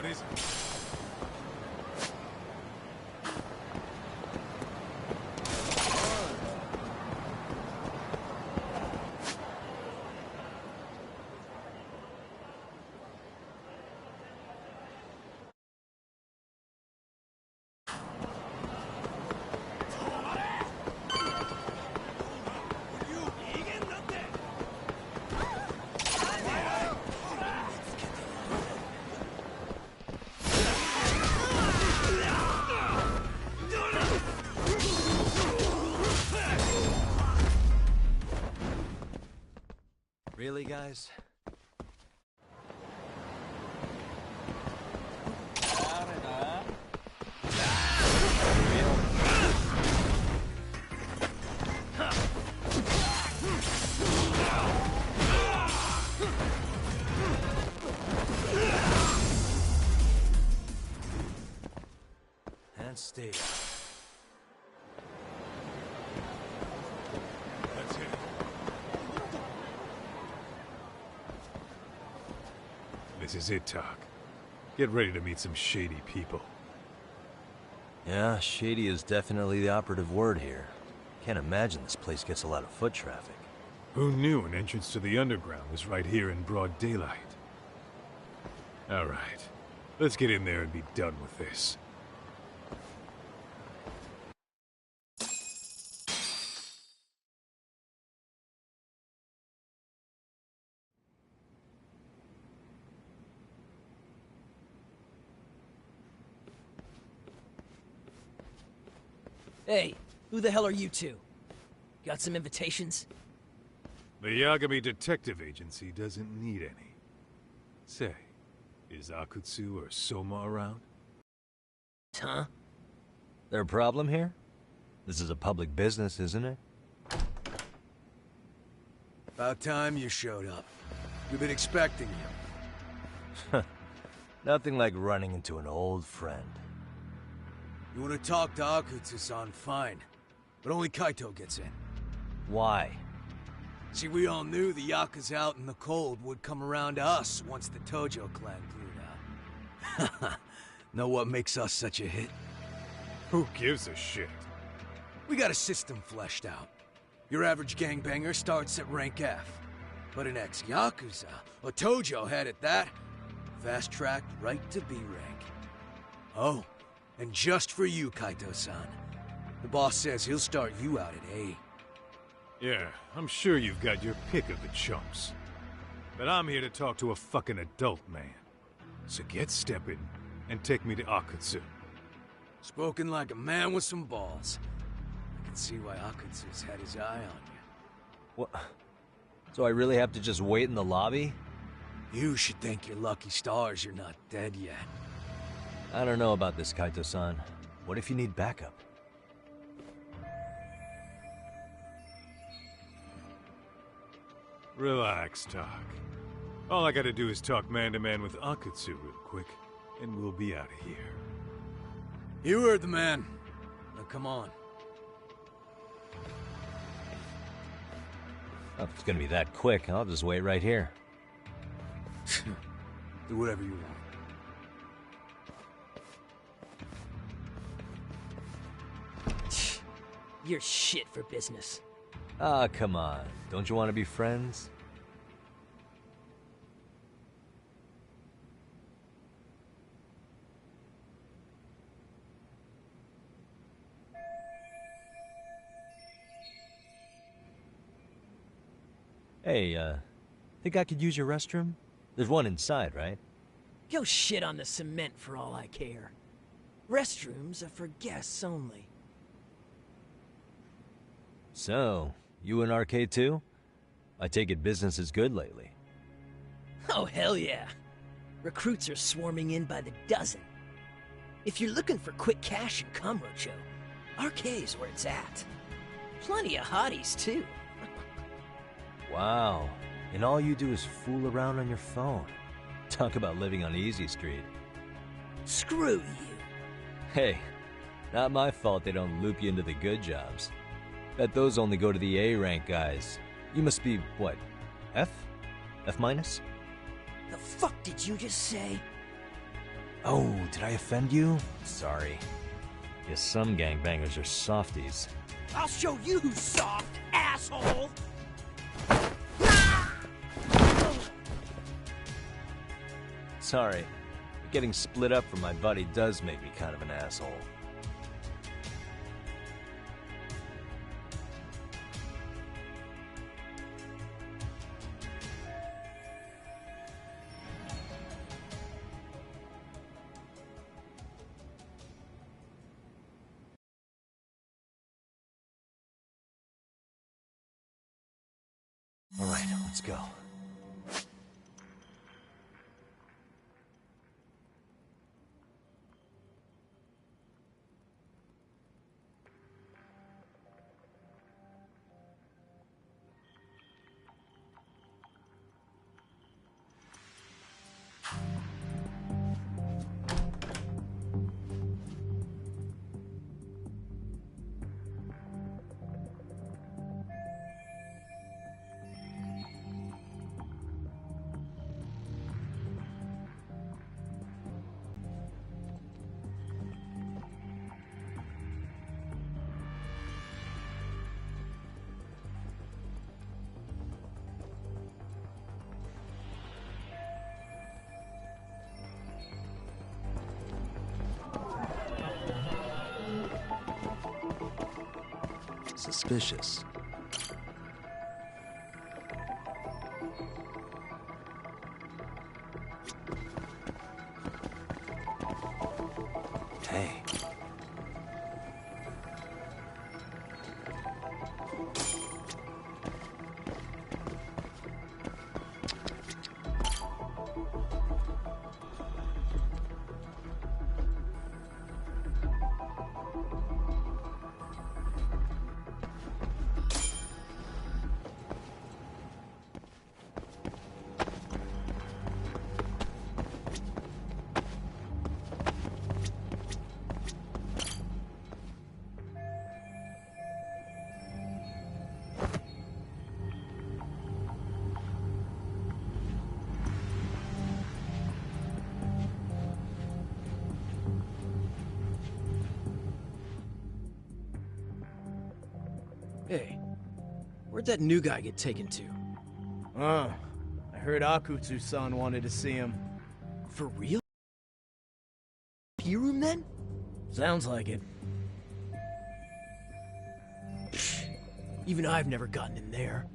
please. Really, guys? And stay. That's it. This is it, Talk. Get ready to meet some shady people. Yeah, shady is definitely the operative word here. Can't imagine this place gets a lot of foot traffic. Who knew an entrance to the underground was right here in broad daylight? Alright, let's get in there and be done with this. Hey, who the hell are you two? Got some invitations? The Yagami Detective Agency doesn't need any. Say, is Akutsu or Soma around? Huh? There a problem here? This is a public business, isn't it? About time you showed up. We've been expecting you. Nothing like running into an old friend. You want to talk to Akutsu-san, fine. But only Kaito gets in. Why? See, we all knew the Yakuza out in the cold would come around to us once the Tojo clan cleared out. Know what makes us such a hit? Who gives a shit? We got a system fleshed out. Your average gangbanger starts at rank F. But an ex-Yakuza, a Tojo head at that, fast-tracked right to B rank. Oh, and just for you, Kaito-san. The boss says he'll start you out at A. Yeah, I'm sure you've got your pick of the chumps. But I'm here to talk to a fucking adult man. So get stepping and take me to Akutsu. Spoken like a man with some balls. I can see why Akutsu's had his eye on you. What? So I really have to just wait in the lobby? You should thank your lucky stars you're not dead yet. I don't know about this, Kaito-san. What if you need backup? Relax, Talk. All I gotta do is talk man-to-man with Akutsu real quick, and we'll be out of here. You heard the man. Now come on. Oh, if it's gonna be that quick, I'll just wait right here. Do whatever you want. You're shit for business. Ah, come on. Don't you want to be friends? Hey, think I could use your restroom? There's one inside, right? Go shit on the cement for all I care. Restrooms are for guests only. So, you in arcade too? I take it business is good lately. Oh, hell yeah. Recruits are swarming in by the dozen. If you're looking for quick cash in Kamurocho, arcade's where it's at. Plenty of hotties, too. Wow. And all you do is fool around on your phone. Talk about living on Easy Street. Screw you. Hey, not my fault they don't loop you into the good jobs. Bet those only go to the A-rank guys. You must be, what, F? F-? The fuck did you just say? Oh, did I offend you? Sorry. Guess some gangbangers are softies. I'll show you who's soft, asshole! Sorry. Getting split up from my buddy does make me kind of an asshole. All right, let's go. Suspicious. Hey. Hey, where'd that new guy get taken to? I heard Akutsu-san wanted to see him. For real? P-room then? Sounds like it. Even I've never gotten in there.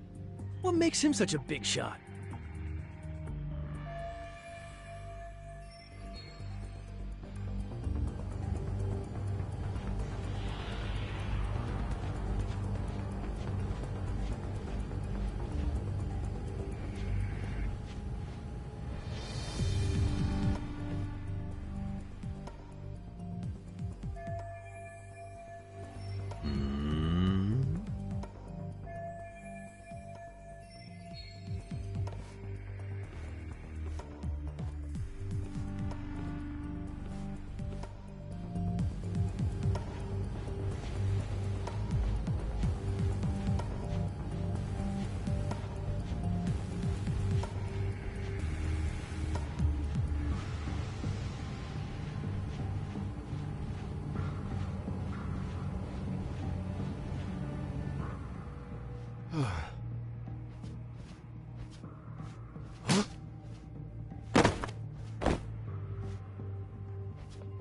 What makes him such a big shot?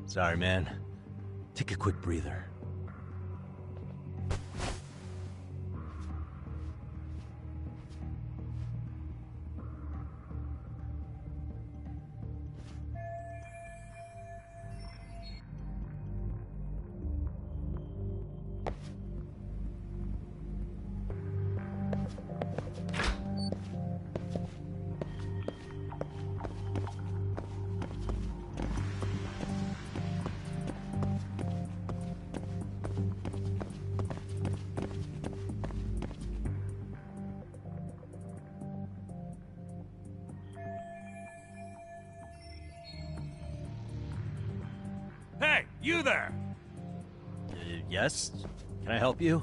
Sorry, man. Take a quick breather. Hey, you there! Yes? Can I help you?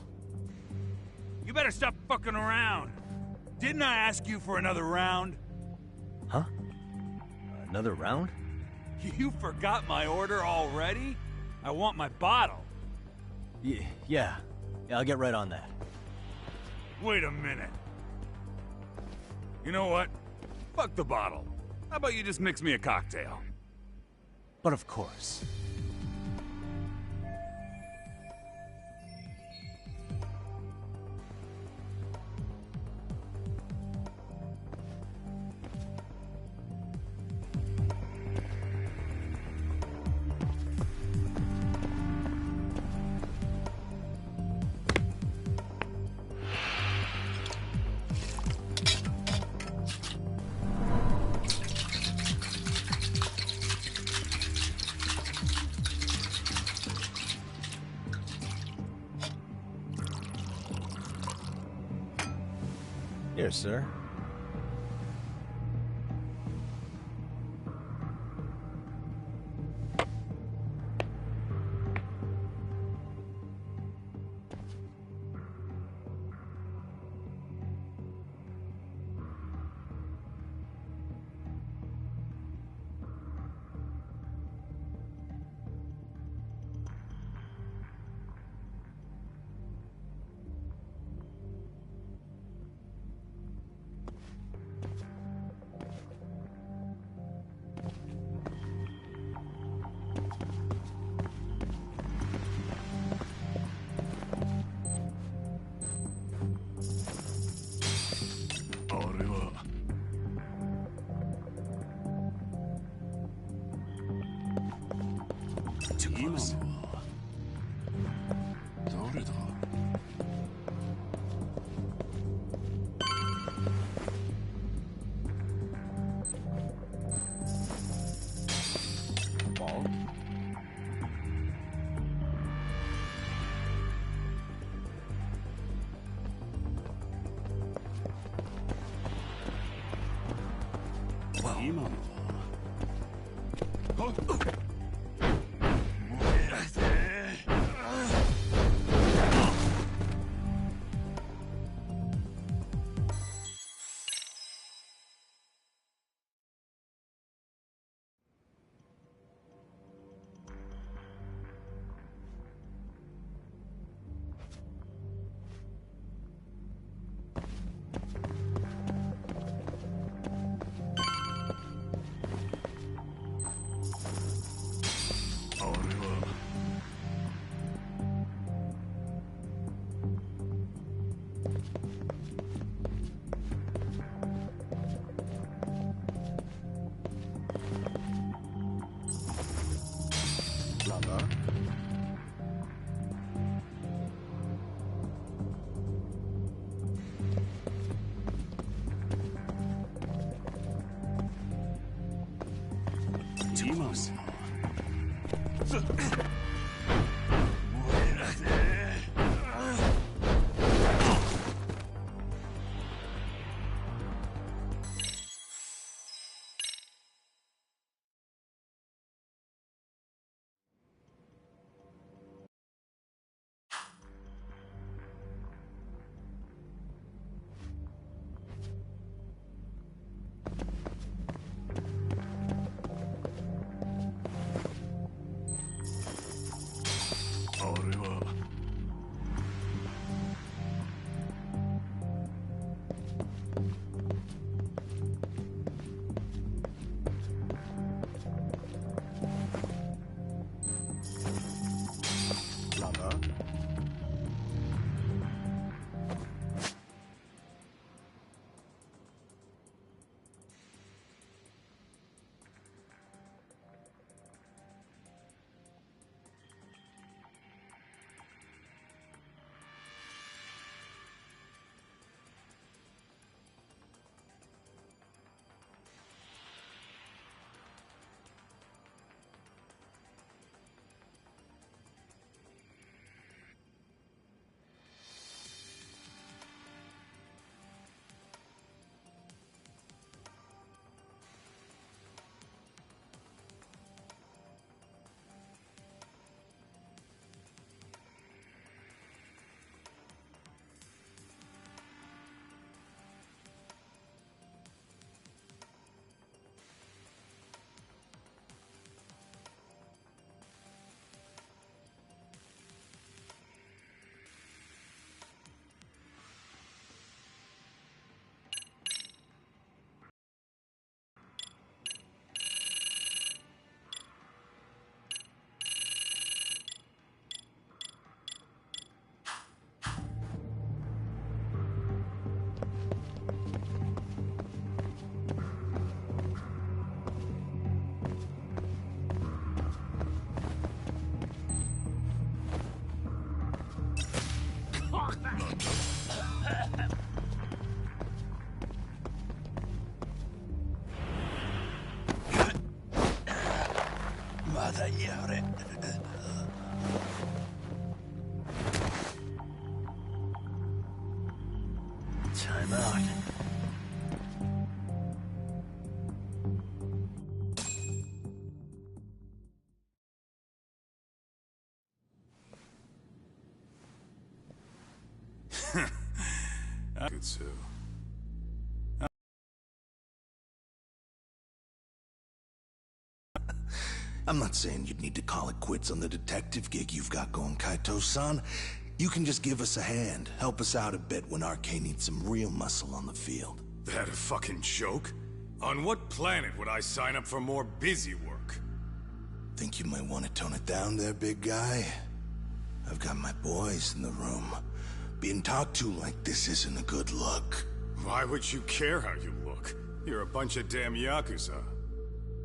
You better stop fucking around. Didn't I ask you for another round? Huh? Another round? You forgot my order already? I want my bottle. Yeah, I'll get right on that. Wait a minute. You know what? Fuck the bottle. How about you just mix me a cocktail? But of course. Here, sir. Time out. Good, so. I'm not saying you'd need to call it quits on the detective gig you've got going, Kaito-san. You can just give us a hand, help us out a bit when RK needs some real muscle on the field. That a fucking joke? On what planet would I sign up for more busy work? Think you might want to tone it down there, big guy? I've got my boys in the room. Being talked to like this isn't a good look. Why would you care how you look? You're a bunch of damn Yakuza.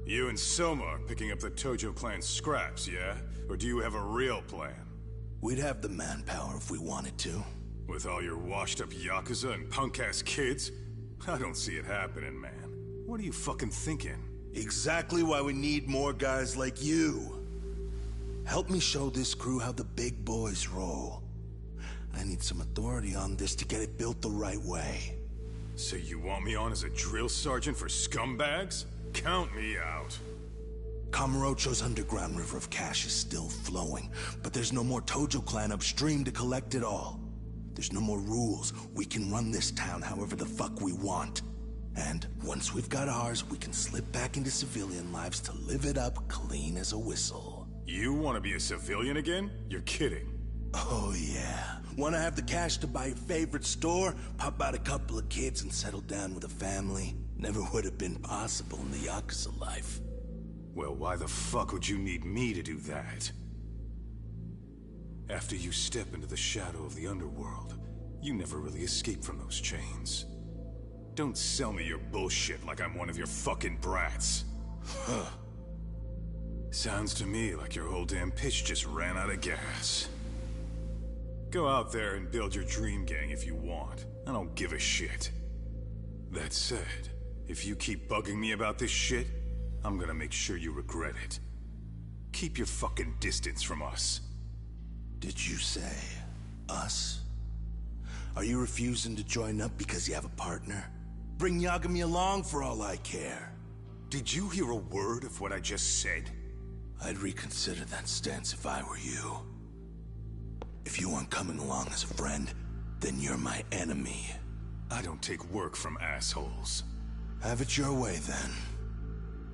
You and Soma are picking up the Tojo clan's scraps, yeah? Or do you have a real plan? We'd have the manpower if we wanted to. With all your washed-up Yakuza and punk-ass kids? I don't see it happening, man. What are you fucking thinking? Exactly why we need more guys like you. Help me show this crew how the big boys roll. I need some authority on this to get it built the right way. So you want me on as a drill sergeant for scumbags? Count me out. Kamurocho's underground river of cash is still flowing, but there's no more Tojo clan upstream to collect it all. There's no more rules. We can run this town however the fuck we want. And once we've got ours, we can slip back into civilian lives to live it up clean as a whistle. You want to be a civilian again? You're kidding. Oh yeah. Want to have the cash to buy your favorite store, pop out a couple of kids and settle down with a family? Never would have been possible in the Yakuza life. Well, why the fuck would you need me to do that? After you step into the shadow of the underworld, you never really escape from those chains. Don't sell me your bullshit like I'm one of your fucking brats. Huh. Sounds to me like your whole damn pitch just ran out of gas. Go out there and build your dream gang if you want. I don't give a shit. That said, if you keep bugging me about this shit, I'm gonna make sure you regret it. Keep your fucking distance from us. Did you say us? Are you refusing to join up because you have a partner? Bring Yagami along for all I care. Did you hear a word of what I just said? I'd reconsider that stance if I were you. If you aren't coming along as a friend, then you're my enemy. I don't take work from assholes. Have it your way, then.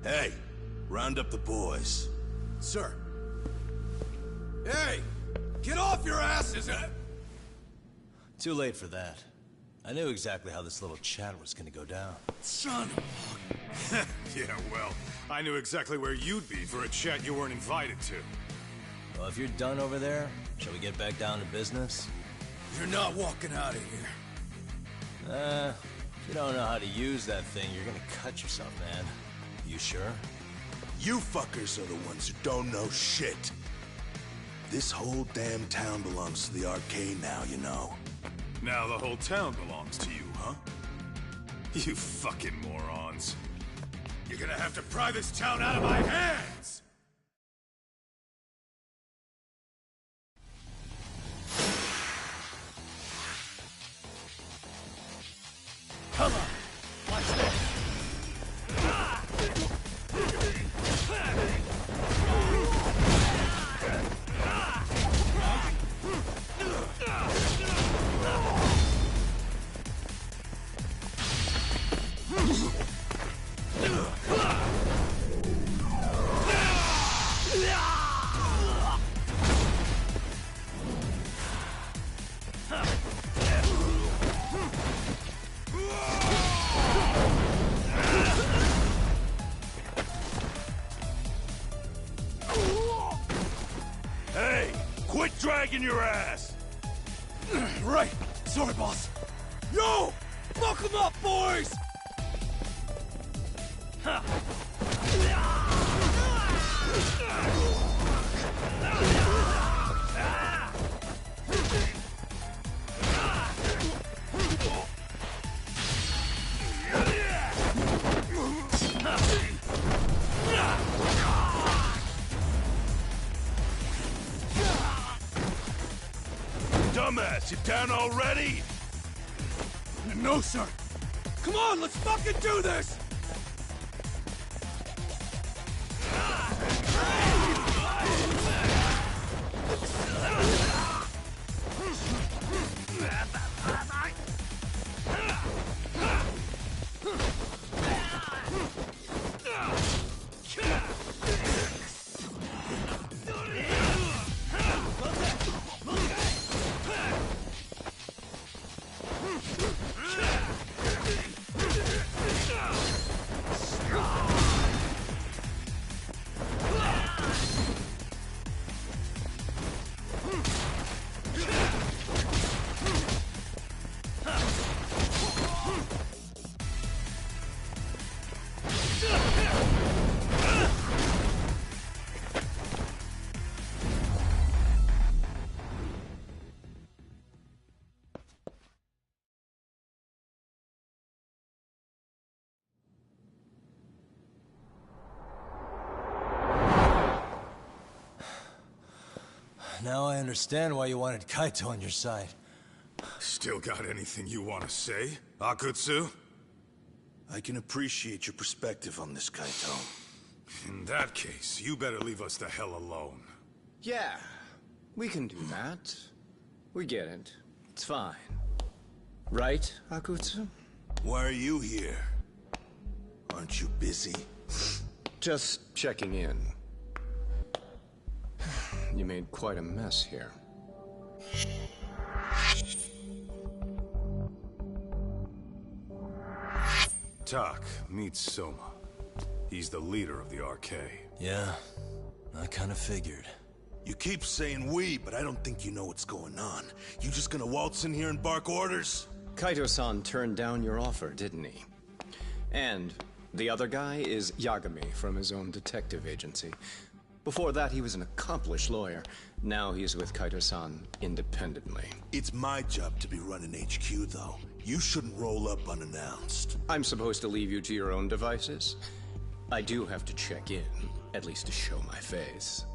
Hey, round up the boys. Sir. Hey! Get off your asses! Too late for that. I knew exactly how this little chat was gonna go down. Son of Yeah, well, I knew exactly where you'd be for a chat you weren't invited to. Well, if you're done over there, shall we get back down to business? You're not walking out of here. If you don't know how to use that thing, you're gonna cut yourself, man. You sure? You fuckers are the ones who don't know shit. This whole damn town belongs to the arcade now, you know. Now the whole town belongs to you, huh? You fucking morons. You're gonna have to pry this town out of my hands! Come on, watch this. Hey! Quit dragging your ass! Right! Sorry, boss. Yo! Fuck them up, boys! Sit down already? No, sir. Come on, let's fucking do this! Now I understand why you wanted Kaito on your side. Still got anything you want to say, Akutsu? I can appreciate your perspective on this, Kaito. In that case, you better leave us the hell alone. Yeah, we can do that. We get it. It's fine. Right, Akutsu? Why are you here? Aren't you busy? Just checking in. You made quite a mess here. Tak, meet Soma. He's the leader of the RK. Yeah, I kinda figured. You keep saying we, but I don't think you know what's going on. You just gonna waltz in here and bark orders? Kaito-san turned down your offer, didn't he? And the other guy is Yagami from his own detective agency. Before that, he was an accomplished lawyer. Now he's with Kaito-san independently. It's my job to be running HQ, though. You shouldn't roll up unannounced. I'm supposed to leave you to your own devices? I do have to check in, at least to show my face.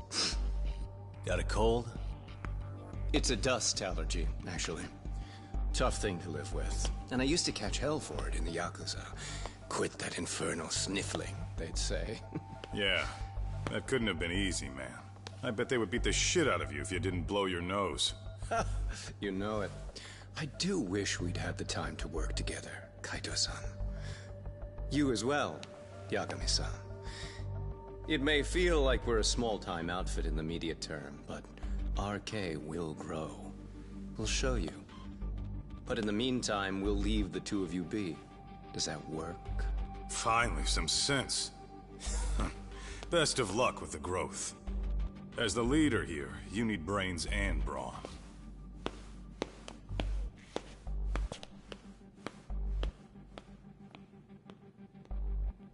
Got a cold? It's a dust allergy, actually. Tough thing to live with. And I used to catch hell for it in the Yakuza. Quit that infernal sniffling, they'd say. Yeah, that couldn't have been easy, man. I bet they would beat the shit out of you if you didn't blow your nose. You know it. I do wish we'd had the time to work together, Kaito-san. You as well, Yagami-san. It may feel like we're a small-time outfit in the immediate term, but RK will grow. We'll show you. But in the meantime, we'll leave the two of you be. Does that work? Finally, some sense. Best of luck with the growth. As the leader here, you need brains and brawn.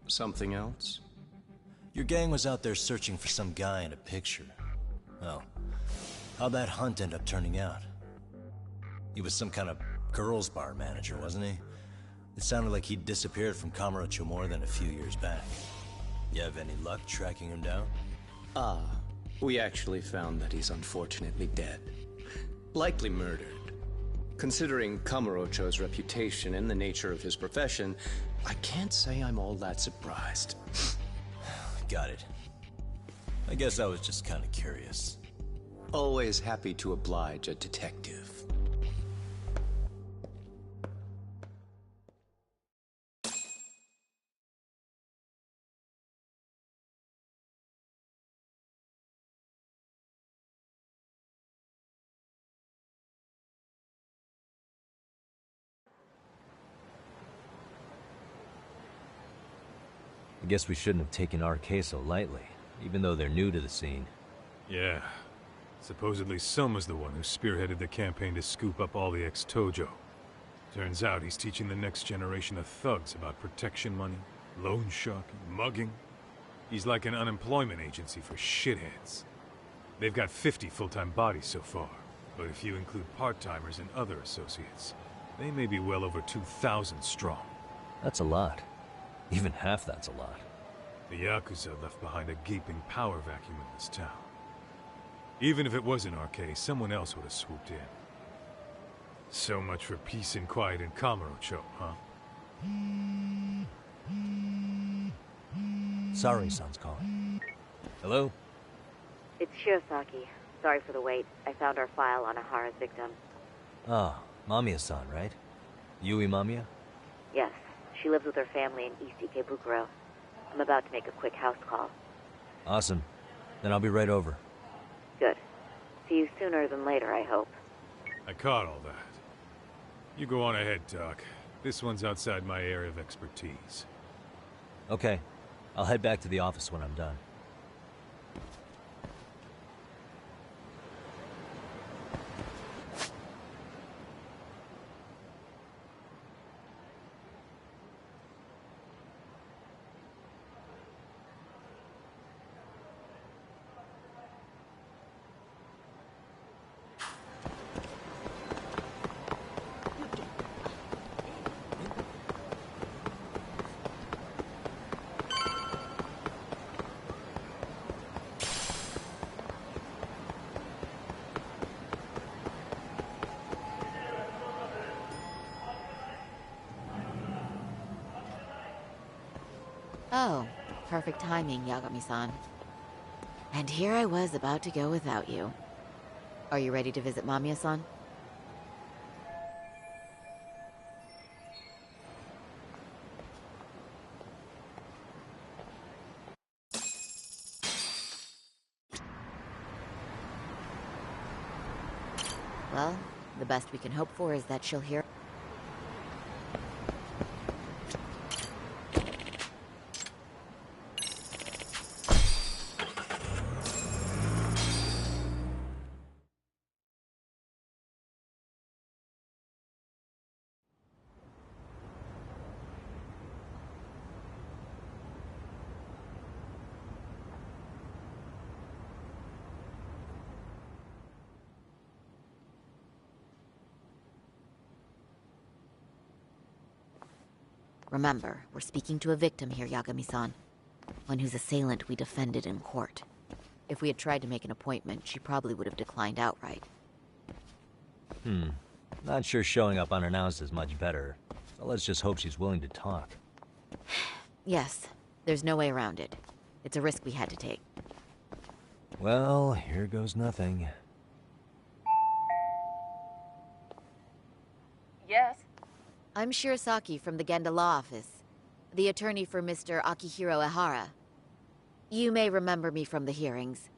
Something else? Your gang was out there searching for some guy in a picture. Oh, how'd that hunt end up turning out? He was some kind of girls' bar manager, wasn't he? It sounded like he'd disappeared from Kamurocho more than a few years back. You have any luck tracking him down? We actually found that he's unfortunately dead. Likely murdered. Considering Kamurocho's reputation and the nature of his profession, I can't say I'm all that surprised. Got it. I guess I was just kind of curious. Always happy to oblige a detective. I guess we shouldn't have taken RK so lightly, even though they're new to the scene. Yeah. Supposedly Soma's the one who spearheaded the campaign to scoop up all the ex-Tojo. Turns out he's teaching the next generation of thugs about protection money, loan sharking, mugging. He's like an unemployment agency for shitheads. They've got 50 full-time bodies so far, but if you include part-timers and other associates, they may be well over 2,000 strong. That's a lot. Even half that's a lot. The Yakuza left behind a gaping power vacuum in this town. Even if it wasn't RK, someone else would have swooped in. So much for peace and quiet in Kamurocho, huh? Sorry-san's calling. Hello? It's Shirosaki. Sorry for the wait. I found our file on Ahara's victim. Ah, Mamiya-san, right? Yui Mamiya? Yes, she lives with her family in East Ikebukuro. I'm about to make a quick house call. Awesome. Then I'll be right over. Good. See you sooner than later, I hope. I caught all that. You go on ahead, Doc. This one's outside my area of expertise. Okay. I'll head back to the office when I'm done. Oh, perfect timing, Yagami-san. And here I was about to go without you. Are you ready to visit Mamiya-san? Well, the best we can hope for is that she'll hear. Remember, we're speaking to a victim here, Yagami-san. One whose assailant we defended in court. If we had tried to make an appointment, she probably would have declined outright. Not sure showing up unannounced is much better. So let's just hope she's willing to talk. Yes, there's no way around it. It's a risk we had to take. Well, here goes nothing. Yes? I'm Shirosaki from the Genda Law Office, the attorney for Mr. Akihiro Ahara. You may remember me from the hearings.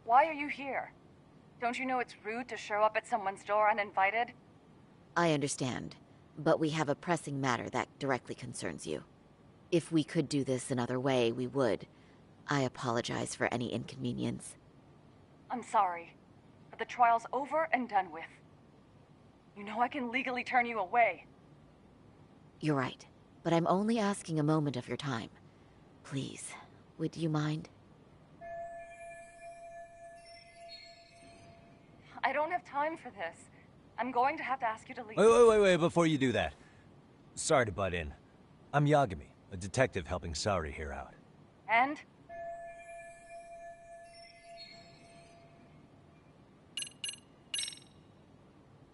Why are you here? Don't you know it's rude to show up at someone's door uninvited? I understand, but we have a pressing matter that directly concerns you. If we could do this another way, we would. I apologize for any inconvenience. I'm sorry, but the trial's over and done with. You know I can legally turn you away. You're right, but I'm only asking a moment of your time. Please, would you mind? I don't have time for this. I'm going to have to ask you to leave. Wait, before you do that. Sorry to butt in. I'm Yagami, a detective helping Saori here out. And?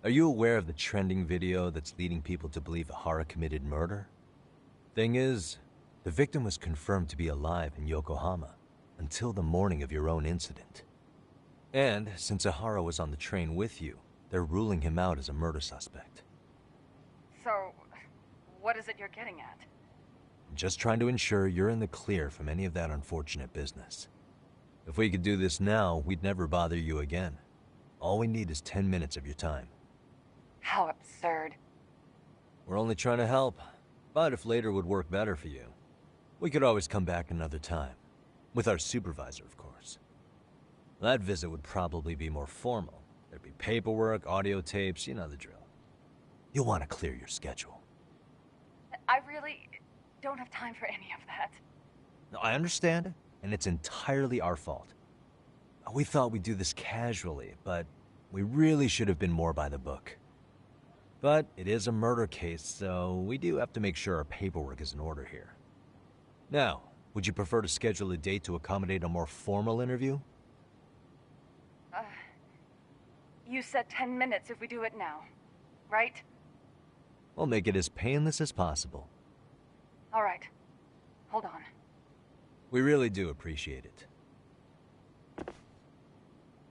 Are you aware of the trending video that's leading people to believe Ahara committed murder? Thing is, the victim was confirmed to be alive in Yokohama until the morning of your own incident. And since Ahara was on the train with you, they're ruling him out as a murder suspect. So, what is it you're getting at? I'm just trying to ensure you're in the clear from any of that unfortunate business. If we could do this now, we'd never bother you again. All we need is 10 minutes of your time. How absurd. We're only trying to help, but if later would work better for you, we could always come back another time. With our supervisor, of course. That visit would probably be more formal. There'd be paperwork, audio tapes, you know the drill. You'll want to clear your schedule. I really don't have time for any of that. No, I understand, and it's entirely our fault. We thought we'd do this casually, but we really should have been more by the book. But it is a murder case, so we do have to make sure our paperwork is in order here. Now, would you prefer to schedule a date to accommodate a more formal interview? You said 10 minutes if we do it now. right? We'll make it as painless as possible. All right. Hold on. We really do appreciate it.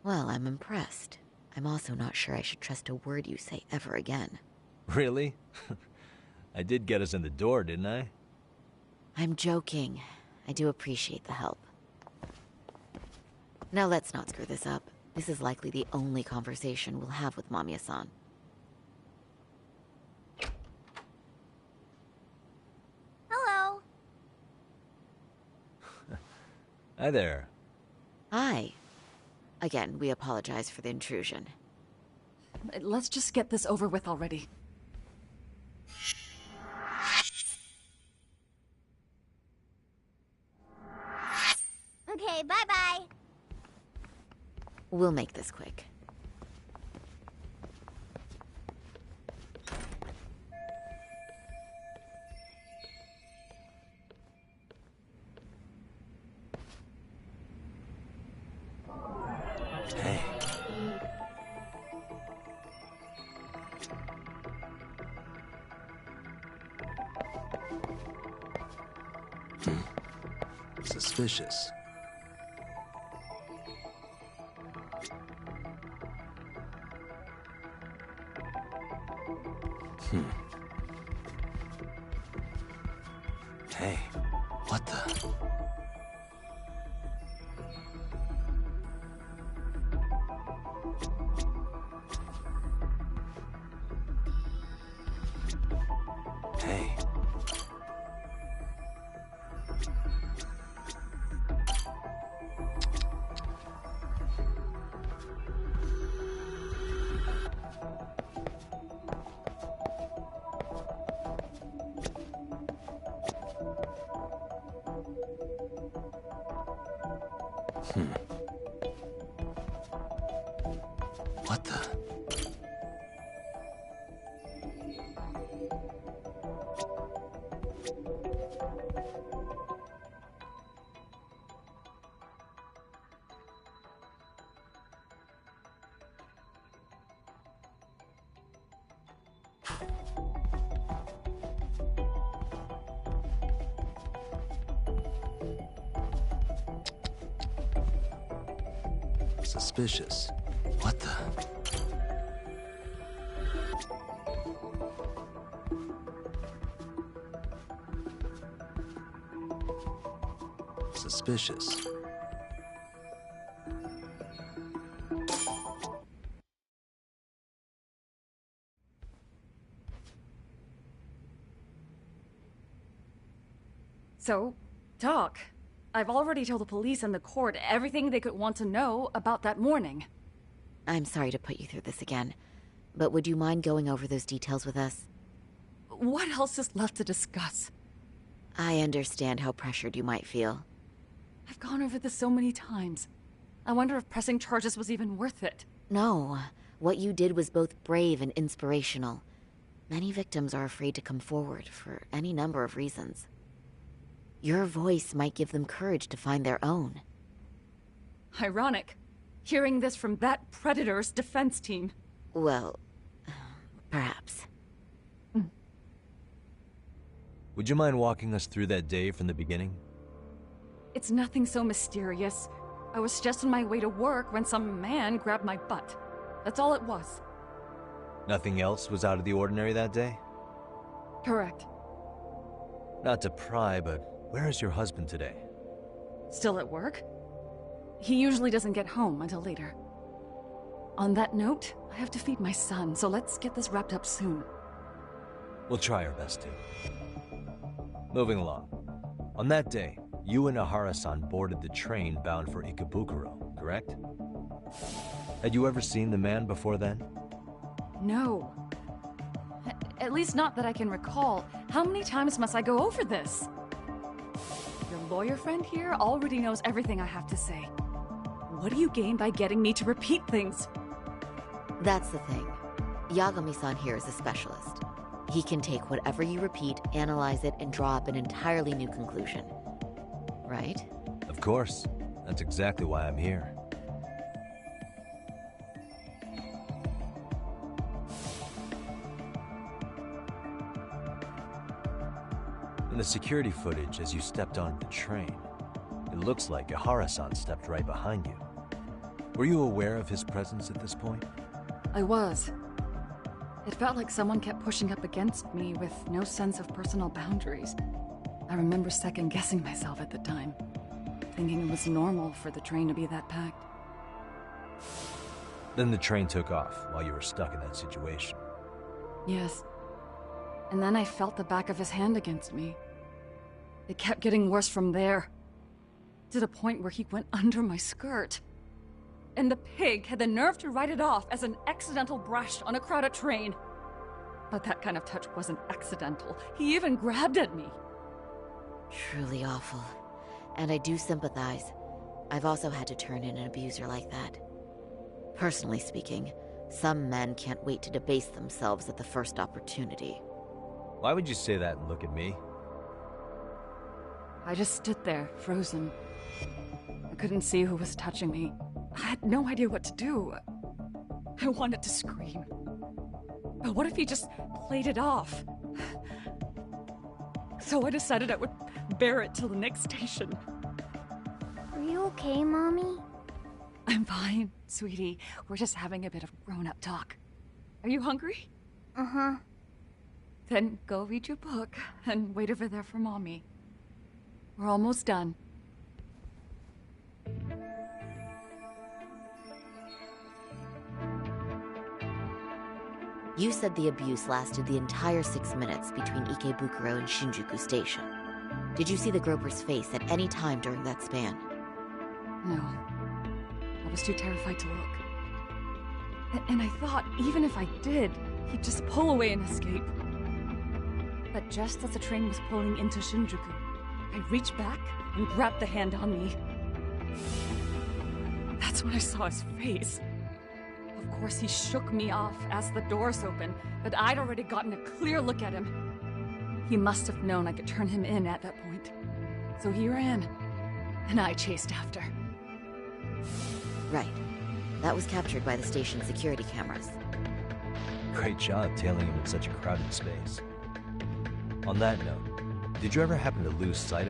Well, I'm impressed. I'm also not sure I should trust a word you say ever again. Really? I did get us in the door, didn't I? I'm joking. I do appreciate the help. Now let's not screw this up. This is likely the only conversation we'll have with Mamiya-san. Hello. Hi there. Hi. Again, we apologize for the intrusion. Let's just get this over with already. Okay, bye-bye. We'll make this quick. Hey. Suspicious. Hey, what the? Hey. What the? Suspicious. What the? Suspicious. So, talk. I've already told the police and the court everything they could want to know about that morning. I'm sorry to put you through this again, but would you mind going over those details with us? What else is left to discuss? I understand how pressured you might feel. I've gone over this so many times. I wonder if pressing charges was even worth it. No, what you did was both brave and inspirational. Many victims are afraid to come forward for any number of reasons. Your voice might give them courage to find their own. Ironic. Hearing this from that predator's defense team. Well, perhaps. Would you mind walking us through that day from the beginning? It's nothing so mysterious. I was just on my way to work when some man grabbed my butt. That's all it was. Nothing else was out of the ordinary that day? Correct. Not to pry, but where is your husband today? Still at work? He usually doesn't get home until later. On that note, I have to feed my son, so let's get this wrapped up soon. We'll try our best to. Moving along. On that day, you and Ahara-san boarded the train bound for Ikebukuro, correct? Had you ever seen the man before then? No. At least not that I can recall. How many times must I go over this? Your lawyer friend here already knows everything I have to say. What do you gain by getting me to repeat things? That's the thing. Yagami-san here is a specialist. He can take whatever you repeat, analyze it, and draw up an entirely new conclusion. Right? Of course. That's exactly why I'm here. In the security footage as you stepped onto the train, it looks like Ihara-san stepped right behind you. Were you aware of his presence at this point? I was. It felt like someone kept pushing up against me with no sense of personal boundaries. I remember second-guessing myself at the time, thinking it was normal for the train to be that packed. Then the train took off while you were stuck in that situation. Yes. And then I felt the back of his hand against me. It kept getting worse from there, to the point where he went under my skirt. And the pig had the nerve to write it off as an accidental brush on a crowded train. But that kind of touch wasn't accidental. He even grabbed at me. Truly awful. And I do sympathize. I've also had to turn in an abuser like that. Personally speaking, some men can't wait to debase themselves at the first opportunity. Why would you say that and look at me? I just stood there, frozen. I couldn't see who was touching me. I had no idea what to do. I wanted to scream. But what if he just played it off? So I decided I would bear it till the next station. Are you okay, Mommy? I'm fine, sweetie. We're just having a bit of grown-up talk. Are you hungry? Uh-huh. Then go read your book and wait over there for Mommy. We're almost done. You said the abuse lasted the entire 6 minutes between Ikebukuro and Shinjuku Station. Did you see the groper's face at any time during that span? No. I was too terrified to look. And I thought, even if I did, he'd just pull away and escape. But just as the train was pulling into Shinjuku, I reached back and grabbed the hand on me. That's when I saw his face. Of course, he shook me off as the doors opened, but I'd already gotten a clear look at him. He must have known I could turn him in at that point. So he ran, and I chased after. Right. That was captured by the station's security cameras. Great job tailing him in such a crowded space. On that note, did you ever happen to lose sight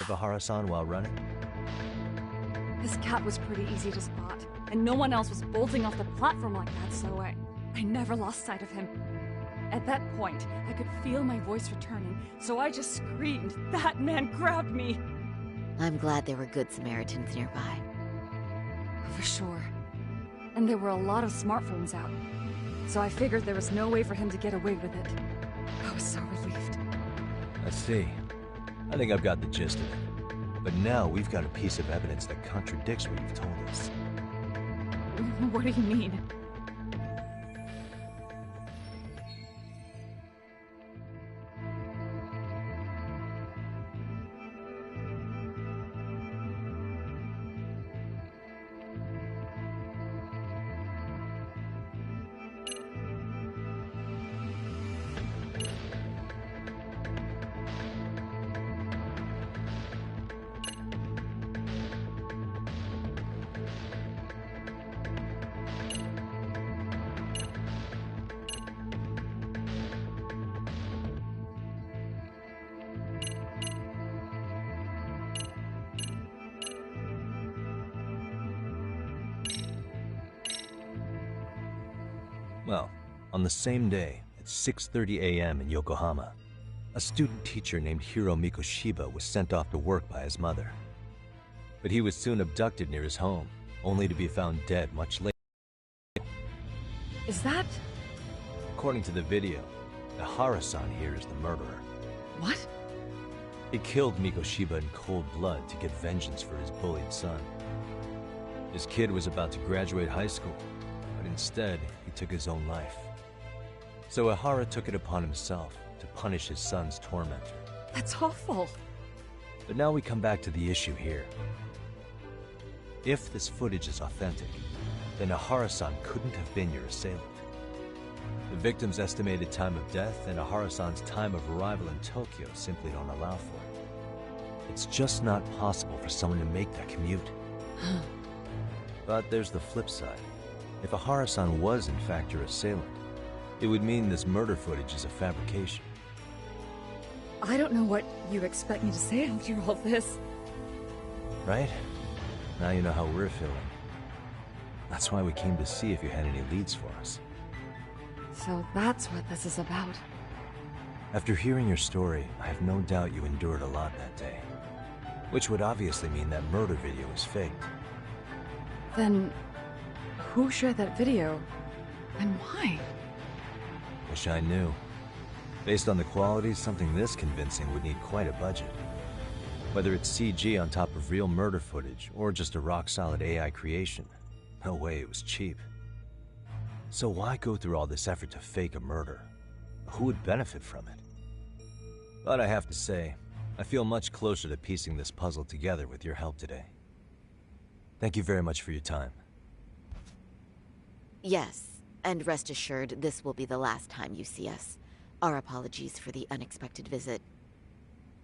of Ihara-san while running? His cat was pretty easy to spot, and no one else was bolting off the platform like that, so I never lost sight of him. At that point, I could feel my voice returning, so I just screamed, "That man grabbed me!" I'm glad there were good Samaritans nearby. For sure. And there were a lot of smartphones out, so I figured there was no way for him to get away with it. I was so relieved. I see. I think I've got the gist of it. But now we've got a piece of evidence that contradicts what you've told us. What do you mean? Well, on the same day, at 6:30 a.m. in Yokohama, a student teacher named Hiro Mikoshiba was sent off to work by his mother. But he was soon abducted near his home, only to be found dead much later. Is that... According to the video, Ihara-san here is the murderer. What? He killed Mikoshiba in cold blood to get vengeance for his bullied son. His kid was about to graduate high school, but instead, he took his own life. So Ihara took it upon himself to punish his son's tormentor. That's awful. But now we come back to the issue here. If this footage is authentic, then Ihara-san couldn't have been your assailant. The victim's estimated time of death and Ihara-san's time of arrival in Tokyo simply don't allow for it. It's just not possible for someone to make that commute. But there's the flip side. If Ihara-san was in fact your assailant, it would mean this murder footage is a fabrication. I don't know what you expect me to say after all this. Right? Now you know how we're feeling. That's why we came to see if you had any leads for us. So that's what this is about. After hearing your story, I have no doubt you endured a lot that day. Which would obviously mean that murder video is faked. Then, who shared that video? And why? Wish I knew. Based on the quality, something this convincing would need quite a budget. Whether it's CG on top of real murder footage, or just a rock-solid AI creation, no way it was cheap. So why go through all this effort to fake a murder? Who would benefit from it? But I have to say, I feel much closer to piecing this puzzle together with your help today. Thank you very much for your time. Yes, and rest assured, this will be the last time you see us. Our apologies for the unexpected visit.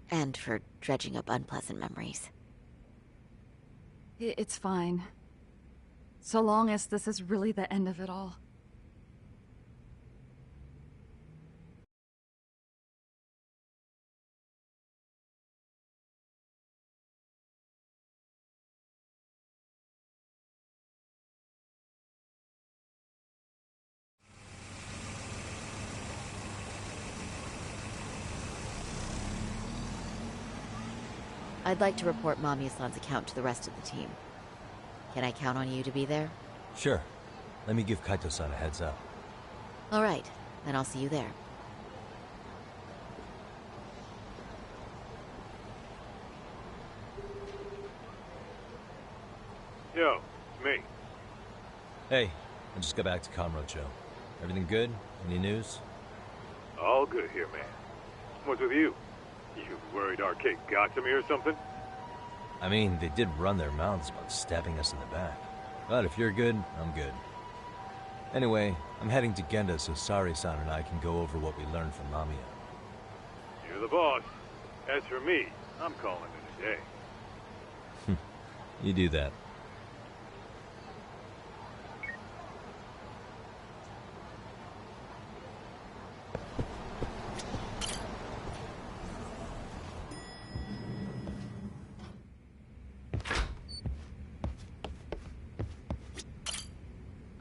And for dredging up unpleasant memories. It's fine. So long as this is really the end of it all. I'd like to report Mamiya-san's account to the rest of the team. Can I count on you to be there? Sure. Let me give Kaito-san a heads up. All right, then I'll see you there. Yo, it's me. Hey, I just got back to Kamurocho. Everything good? Any news? All good here, man. What's with you? You worried Arcade got to me or something? I mean, they did run their mouths about stabbing us in the back. But if you're good, I'm good. Anyway, I'm heading to Genda so Sari-san and I can go over what we learned from Mamiya. You're the boss. As for me, I'm calling it a day. You do that.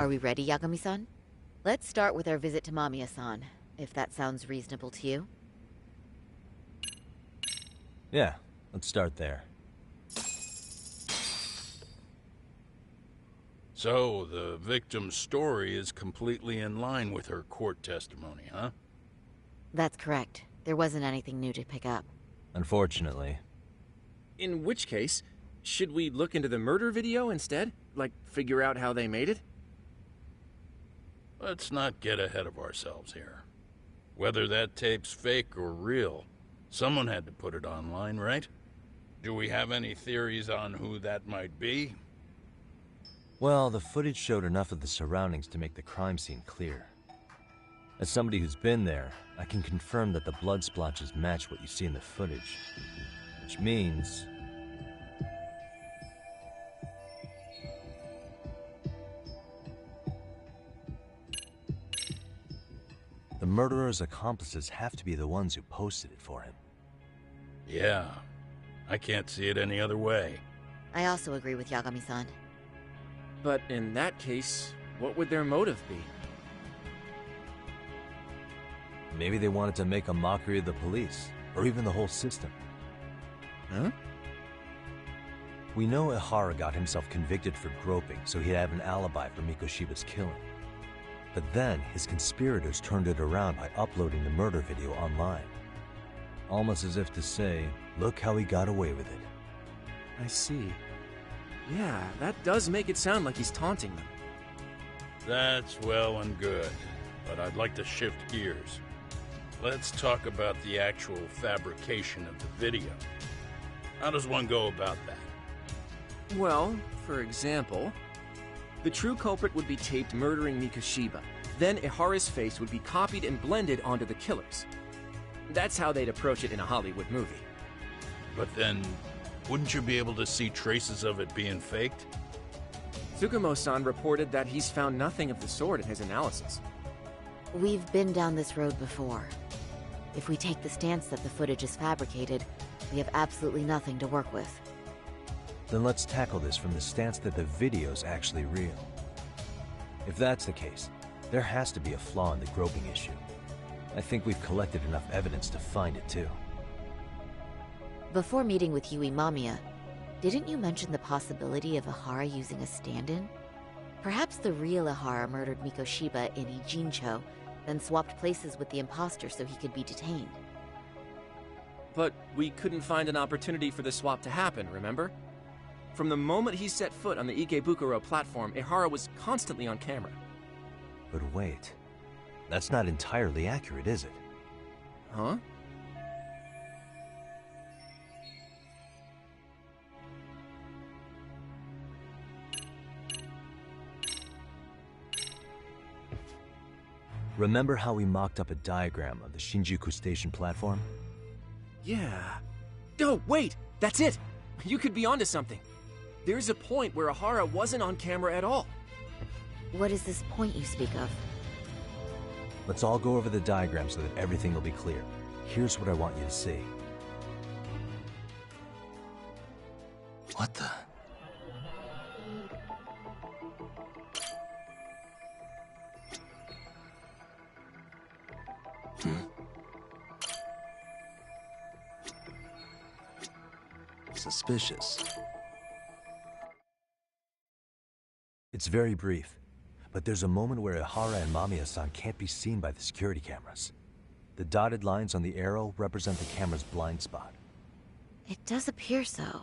Are we ready, Yagami-san? Let's start with our visit to Mamiya-san, if that sounds reasonable to you. Yeah, let's start there. So, the victim's story is completely in line with her court testimony, huh? That's correct. There wasn't anything new to pick up. Unfortunately. In which case, should we look into the murder video instead? Like, figure out how they made it? Let's not get ahead of ourselves here. Whether that tape's fake or real, someone had to put it online, right? Do we have any theories on who that might be? Well, the footage showed enough of the surroundings to make the crime scene clear. As somebody who's been there, I can confirm that the blood splotches match what you see in the footage. Which means... the murderer's accomplices have to be the ones who posted it for him. Yeah, I can't see it any other way. I also agree with Yagami-san. But in that case, what would their motive be? Maybe they wanted to make a mockery of the police, or even the whole system. Huh? We know Ihara got himself convicted for groping, so he'd have an alibi for Mikoshiba's killing. But then, his conspirators turned it around by uploading the murder video online. Almost as if to say, look how he got away with it. I see. Yeah, that does make it sound like he's taunting them. That's well and good, but I'd like to shift gears. Let's talk about the actual fabrication of the video. How does one go about that? Well, for example, the true culprit would be taped murdering Mikoshiba. Then Ihara's face would be copied and blended onto the killers. That's how they'd approach it in a Hollywood movie. But then, wouldn't you be able to see traces of it being faked? Tsukumo-san reported that he's found nothing of the sort in his analysis. We've been down this road before. If we take the stance that the footage is fabricated, we have absolutely nothing to work with. Then let's tackle this from the stance that the video's actually real. If that's the case, there has to be a flaw in the groping issue. I think we've collected enough evidence to find it too. Before meeting with Yui Mamiya, didn't you mention the possibility of Ihara using a stand-in? Perhaps the real Ihara murdered Mikoshiba in Ijincho, then swapped places with the imposter so he could be detained. But we couldn't find an opportunity for the swap to happen, remember? From the moment he set foot on the Ikebukuro platform, Ihara was constantly on camera. But wait, that's not entirely accurate, is it? Huh? Remember how we mocked up a diagram of the Shinjuku Station platform? Yeah. Oh, wait! That's it! You could be onto something. There's a point where Ihara wasn't on camera at all. What is this point you speak of? Let's all go over the diagram so that everything will be clear. Here's what I want you to see. What the? Suspicious. It's very brief, but there's a moment where Ihara and Mamiya-san can't be seen by the security cameras. The dotted lines on the arrow represent the camera's blind spot. It does appear so.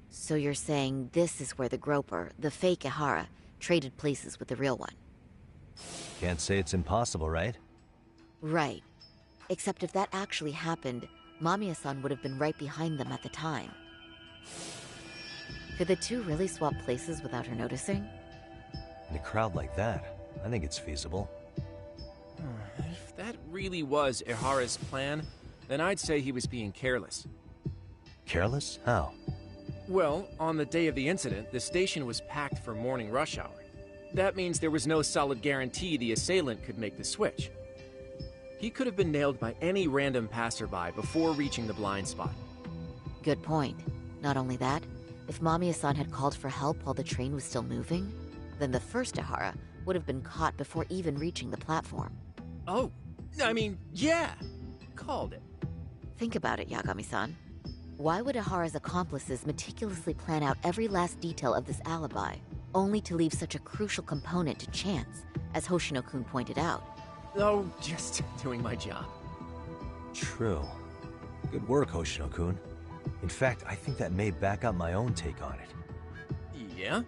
So you're saying this is where the groper, the fake Ihara, traded places with the real one? Can't say it's impossible, right? Right. Except if that actually happened, Mamiya-san would have been right behind them at the time. Could the two really swap places without her noticing? In a crowd like that, I think it's feasible. If that really was Ihara's plan, then I'd say he was being careless. Careless? How? Well, on the day of the incident, the station was packed for morning rush hour. That means there was no solid guarantee the assailant could make the switch. He could have been nailed by any random passerby before reaching the blind spot. Good point. Not only that, if Mamiya-san had called for help while the train was still moving, then the first Ihara would have been caught before even reaching the platform. Oh, I mean, yeah! Called it. Think about it, Yagami-san. Why would Ihara's accomplices meticulously plan out every last detail of this alibi, only to leave such a crucial component to chance, as Hoshino-kun pointed out? Oh, just doing my job. True. Good work, Hoshino-kun. In fact, I think that may back up my own take on it. Yeah?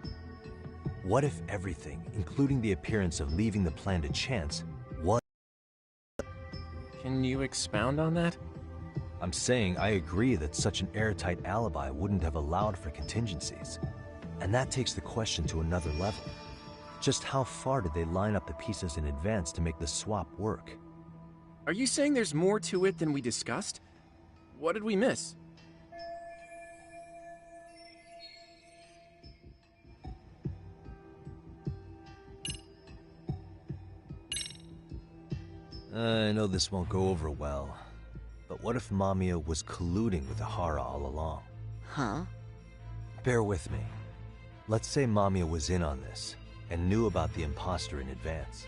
What if everything, including the appearance of leaving the plan to chance, was... Can you expound on that? I'm saying I agree that such an airtight alibi wouldn't have allowed for contingencies. And that takes the question to another level. Just how far did they line up the pieces in advance to make the swap work? Are you saying there's more to it than we discussed? What did we miss? I know this won't go over well, but what if Mamiya was colluding with Ihara all along? Huh? Bear with me. Let's say Mamiya was in on this, and knew about the imposter in advance.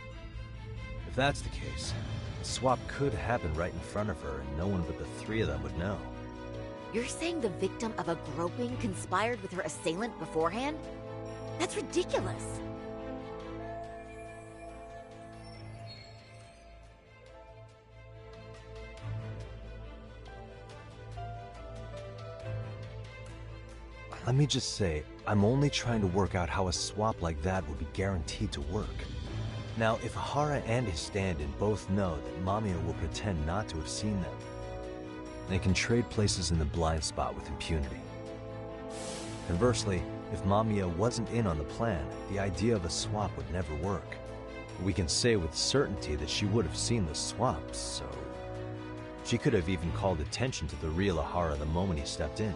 If that's the case, the swap could happen right in front of her, and no one but the three of them would know. You're saying the victim of a groping conspired with her assailant beforehand? That's ridiculous! Let me just say, I'm only trying to work out how a swap like that would be guaranteed to work. Now, if Hara and his stand-in both know that Mamiya will pretend not to have seen them, they can trade places in the blind spot with impunity. Conversely, if Mamiya wasn't in on the plan, the idea of a swap would never work. We can say with certainty that she would have seen the swap, so she could have even called attention to the real Ahara the moment he stepped in.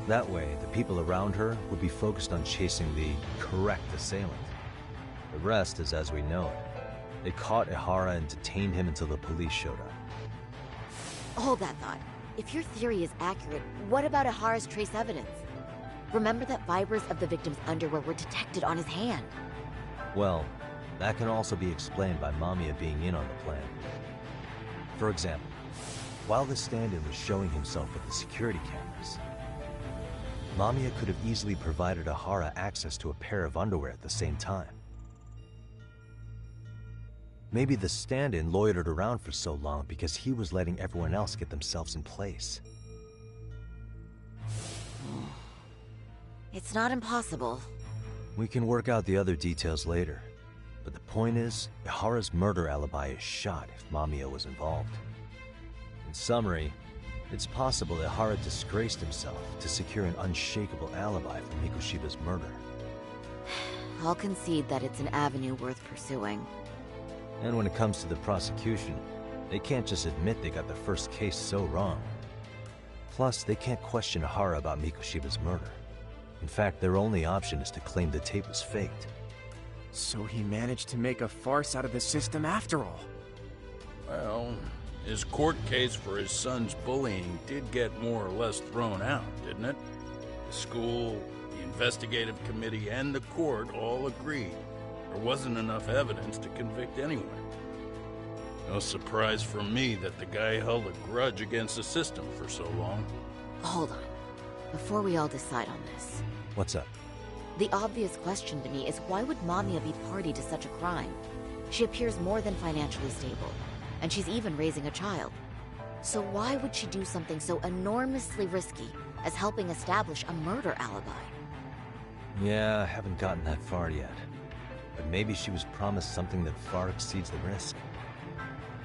That way, the people around her would be focused on chasing the correct assailant. The rest is as we know it. They caught Ahara and detained him until the police showed up. Hold that thought. If your theory is accurate, what about Ahara's trace evidence? Remember that fibers of the victim's underwear were detected on his hand. Well, that can also be explained by Mamiya being in on the plan. For example, while the stand-in was showing himself with the security cameras, Mamiya could have easily provided Ahara access to a pair of underwear at the same time. Maybe the stand-in loitered around for so long because he was letting everyone else get themselves in place. It's not impossible. We can work out the other details later, but the point is, Ihara's murder alibi is shot if Mamiya was involved. In summary, it's possible Ihara disgraced himself to secure an unshakable alibi for Mikoshiba's murder. I'll concede that it's an avenue worth pursuing. And when it comes to the prosecution, they can't just admit they got the first case so wrong. Plus, they can't question Ihara about Mikoshiba's murder. In fact, their only option is to claim the tape was faked. So he managed to make a farce out of the system after all. Well, his court case for his son's bullying did get more or less thrown out, didn't it? The school, the investigative committee, and the court all agreed there wasn't enough evidence to convict anyone. No surprise for me that the guy held a grudge against the system for so long. Hold on. Before we all decide on this. What's up? The obvious question to me is why would Mamiya be party to such a crime? She appears more than financially stable, and she's even raising a child. So why would she do something so enormously risky as helping establish a murder alibi? Yeah, I haven't gotten that far yet. But maybe she was promised something that far exceeds the risk.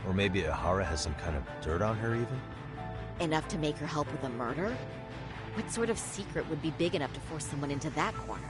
Or maybe Ihara has some kind of dirt on her even? Enough to make her help with a murder? What sort of secret would be big enough to force someone into that corner?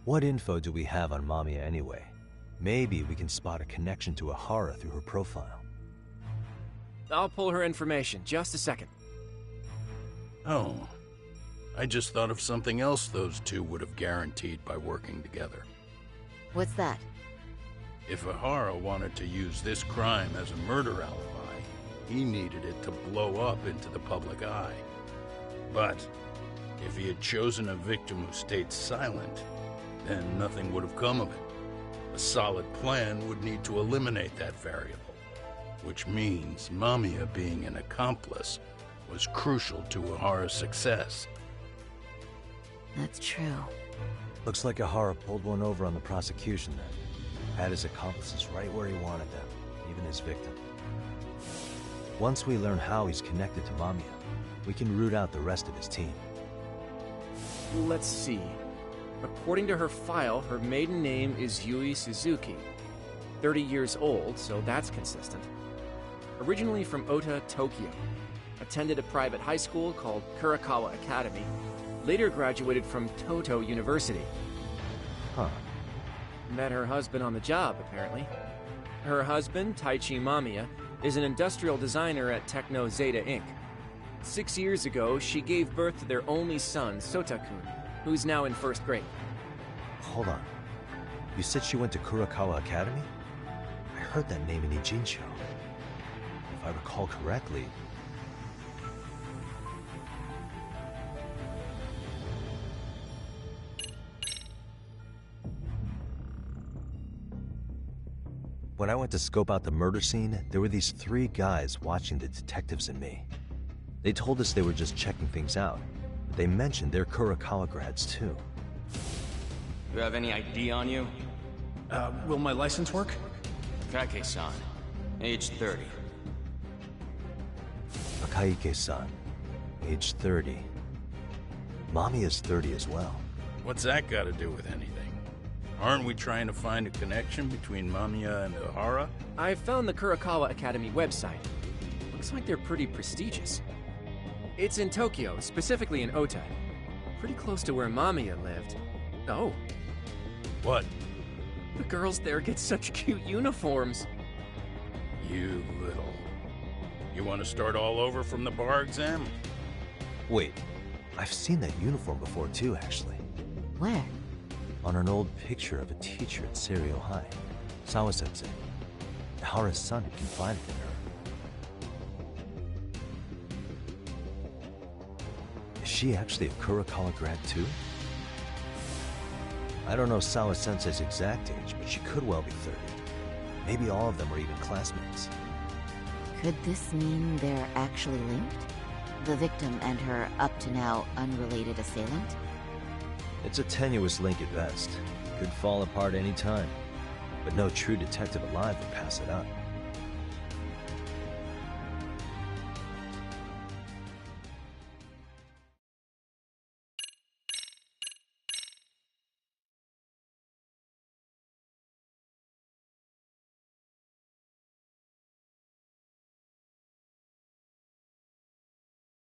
What info do we have on Mamiya anyway? Maybe we can spot a connection to Ahara through her profile. I'll pull her information. Just a second. Oh, I just thought of something else those two would have guaranteed by working together. What's that? If Ahara wanted to use this crime as a murder alibi, he needed it to blow up into the public eye. But if he had chosen a victim who stayed silent, then nothing would have come of it. A solid plan would need to eliminate that variable, which means Mamiya being an accomplice was crucial to Ahara's success. That's true. Looks like Ahara pulled one over on the prosecution then. Had his accomplices right where he wanted them, even his victim. Once we learn how he's connected to Mamiya, we can root out the rest of his team. Let's see. According to her file, her maiden name is Yui Suzuki. 30 years old, so that's consistent. Originally from Ota, Tokyo. Attended a private high school called Kurakawa Academy. Later graduated from Toto University. Huh. Met her husband on the job, apparently. Her husband, Taichi Mamiya, is an industrial designer at Techno Zeta Inc. 6 years ago, she gave birth to their only son, Sota-kun, who's now in 1st grade. Hold on. You said she went to Kurakawa Academy? I heard that name in Ijincho. If I recall correctly... When I went to scope out the murder scene, there were these 3 guys watching the detectives and me. They told us they were just checking things out. They mentioned they're Kurakawa grads too. You have any ID on you? Will my license work? Kake-san, age 30. Akaike-san, age 30. Mommy is 30 as well. What's that got to do with anything? Aren't we trying to find a connection between Mamiya and Ahara? I found the Kurakawa Academy website. Looks like they're pretty prestigious. It's in Tokyo, specifically in Ota. Pretty close to where Mamiya lived. Oh. What? The girls there get such cute uniforms. You little... You want to start all over from the bar exam? Wait, I've seen that uniform before too, actually. Where? On an old picture of a teacher at Seiryo High, Sawa-sensei. Ahara's son had confided in her. Is she actually a Kurakawa grad too? I don't know Sawa-sensei's exact age, but she could well be 30. Maybe all of them are even classmates. Could this mean they're actually linked? The victim and her up-to-now unrelated assailant? It's a tenuous link at best. Could fall apart any time. But no true detective alive would pass it up.